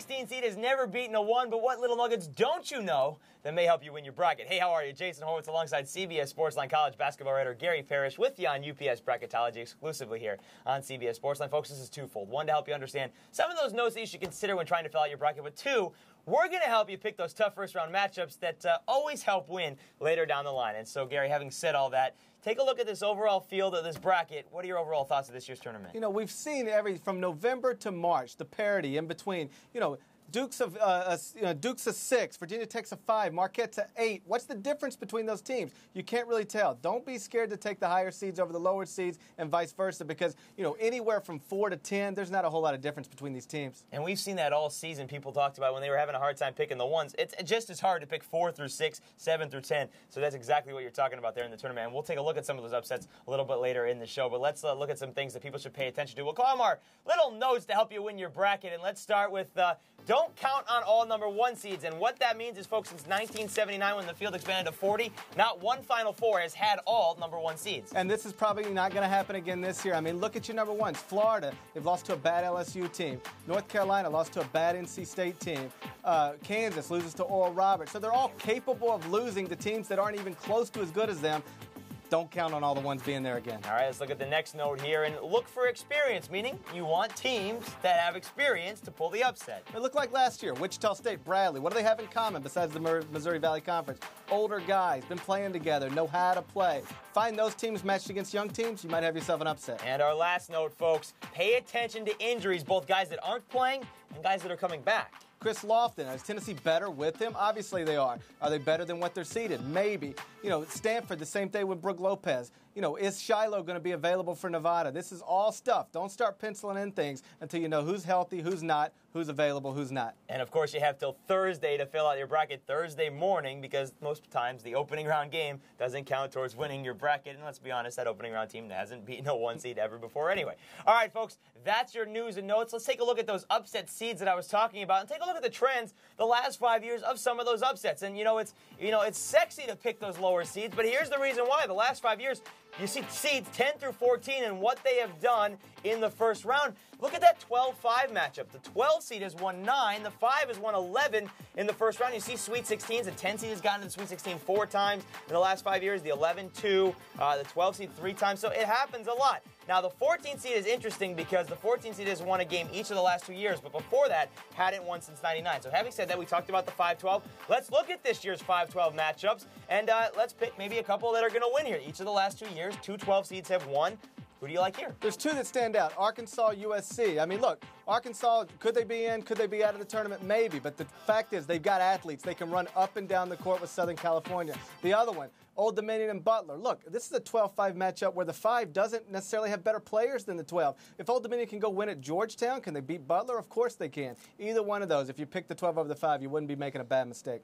16 seed has never beaten a 1, but what little nuggets don't you know that may help you win your bracket? Hey, how are you? Jason Horowitz alongside CBS SportsLine college basketball writer Gary Parrish with you on UPS Bracketology exclusively here on CBS SportsLine. Folks, this is twofold. One, to help you understand some of those notes that you should consider when trying to fill out your bracket, but two, we're going to help you pick those tough first-round matchups that always help win later down the line. And so, Gary, having said all that, take a look at this overall field of this bracket. What are your overall thoughts of this year's tournament? You know, we've seen from November to March, the parity in between, Duke's of 6, Virginia Tech's a 5, Marquette's a 8. What's the difference between those teams? You can't really tell. Don't be scared to take the higher seeds over the lower seeds and vice versa because, anywhere from 4 to 10, there's not a whole lot of difference between these teams. And we've seen that all season. People talked about when they were having a hard time picking the ones. It's just as hard to pick 4 through 6, 7 through 10. So that's exactly what you're talking about there in the tournament. And we'll take a look at some of those upsets a little bit later in the show. But let's look at some things that people should pay attention to. We'll call them our little notes to help you win your bracket. And let's start with don't count on all number 1 seeds. And what that means is, folks, since 1979 when the field expanded to 40, not one Final Four has had all number 1 seeds. And this is probably not going to happen again this year. I mean, look at your number 1s. Florida, they've lost to a bad LSU team. North Carolina lost to a bad NC State team. Kansas loses to Oral Roberts. So they're all capable of losing to teams that aren't even close to as good as them. Don't count on all the ones being there again. All right, let's look at the next note here and look for experience, meaning you want teams that have experience to pull the upset. It looked like last year, Wichita State, Bradley. What do they have in common besides the Missouri Valley Conference? Older guys, been playing together, know how to play. Find those teams matched against young teams, you might have yourself an upset. And our last note, folks, pay attention to injuries, both guys that aren't playing and guys that are coming back. Chris Lofton, is Tennessee better with him? Obviously they are. Are they better than what they're seeded? Maybe. Stanford, the same thing with Brooke Lopez. Is Shiloh going to be available for Nevada? This is all stuff. Don't start penciling in things until you know who's healthy, who's not, who's available, who's not. And, of course, you have till Thursday to fill out your bracket, Thursday morning, because most times the opening round game doesn't count towards winning your bracket. And let's be honest, that opening round team hasn't beaten a 1 seed ever before anyway. All right, folks, that's your news and notes. Let's take a look at those upset seeds that I was talking about and take a look at the trends the last 5 years of some of those upsets. And, it's sexy to pick those lower seeds, but here's the reason why. The last 5 years, you see seeds 10 through 14 and what they have done in the first round. Look at that 12-5 matchup. The 12 seed has won 9. The 5 has won 11 in the first round. You see Sweet 16s. The 10 seed has gotten to the Sweet 16 4 times in the last 5 years. The 11, 2. The 12 seed 3 times. So it happens a lot. Now, the 14 seed is interesting because the 14 seed has won a game each of the last 2 years, but before that, hadn't won since 99. So having said that, we talked about the 5-12. Let's look at this year's 5-12 matchups, and let's pick maybe a couple that are going to win here. Each of the last 2 years, 2 12 seeds have won. Who do you like here? There's 2 that stand out. Arkansas, USC. I mean, look, Arkansas, could they be in? Could they be out of the tournament? Maybe. But the fact is, they've got athletes. They can run up and down the court with Southern California. The other one, Old Dominion and Butler. Look, this is a 12-5 matchup where the 5 doesn't necessarily have better players than the 12. If Old Dominion can go win at Georgetown, can they beat Butler? Of course they can. Either one of those, if you pick the 12 over the 5, you wouldn't be making a bad mistake.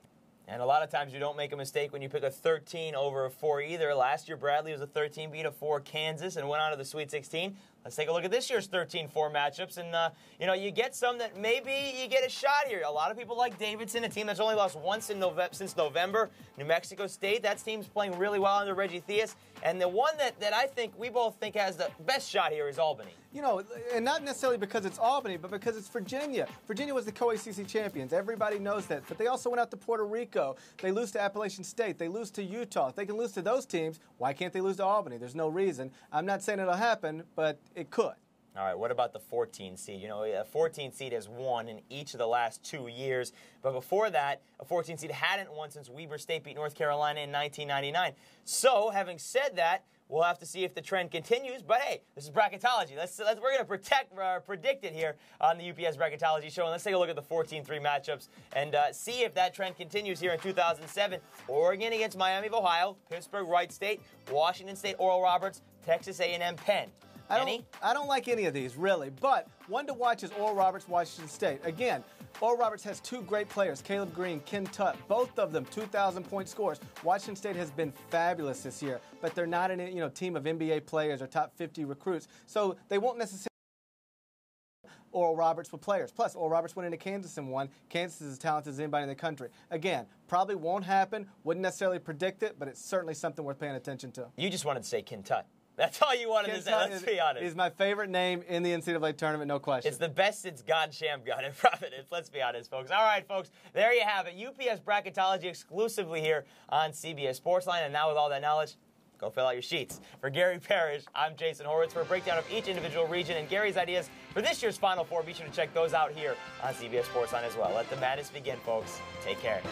And a lot of times you don't make a mistake when you pick a 13 over a 4 either. Last year, Bradley was a 13, beat a 4 Kansas, and went on to the Sweet 16. Let's take a look at this year's 13-4 matchups. And, you get some that maybe you get a shot here. A lot of people like Davidson, a team that's only lost once since November. New Mexico State, that team's playing really well under Reggie Theus. And the one that I think we both think has the best shot here is Albany. And not necessarily because it's Albany, but because it's Virginia. Virginia was the co-ACC champions. Everybody knows that. But they also went out to Puerto Rico. They lose to Appalachian State. They lose to Utah. If they can lose to those teams, why can't they lose to Albany? There's no reason. I'm not saying it'll happen, but it could. All right, what about the 14 seed? A 14 seed has won in each of the last 2 years. But before that, a 14 seed hadn't won since Weber State beat North Carolina in 1999. So, having said that, we'll have to see if the trend continues. But, hey, this is Bracketology. We're going to predict it here on the UPS Bracketology show. And let's take a look at the 14-3 matchups and see if that trend continues here in 2007. Oregon against Miami of Ohio, Pittsburgh, Wright State, Washington State, Oral Roberts, Texas A&M, Penn. I don't like any of these, really. But one to watch is Oral Roberts, Washington State. Again, Oral Roberts has 2 great players, Caleb Green, Ken Tutt, both of them 2,000-point scores. Washington State has been fabulous this year, but they're not a team of NBA players or top 50 recruits. So they won't necessarily Oral Roberts with players. Plus, Oral Roberts went into Kansas and won. Kansas is as talented as anybody in the country. Again, probably won't happen. Wouldn't necessarily predict it, but it's certainly something worth paying attention to. You just wanted to say Ken Tutt. That's all you wanted to say, let's be honest. He's my favorite name in the NCAA tournament, no question. It's the best since God Sham got in Providence. Let's be honest, folks. All right, folks, there you have it. UPS Bracketology exclusively here on CBS SportsLine. And now with all that knowledge, go fill out your sheets. For Gary Parrish, I'm Jason Horowitz. For a breakdown of each individual region and Gary's ideas for this year's Final Four, be sure to check those out here on CBS SportsLine as well. Let the madness begin, folks. Take care.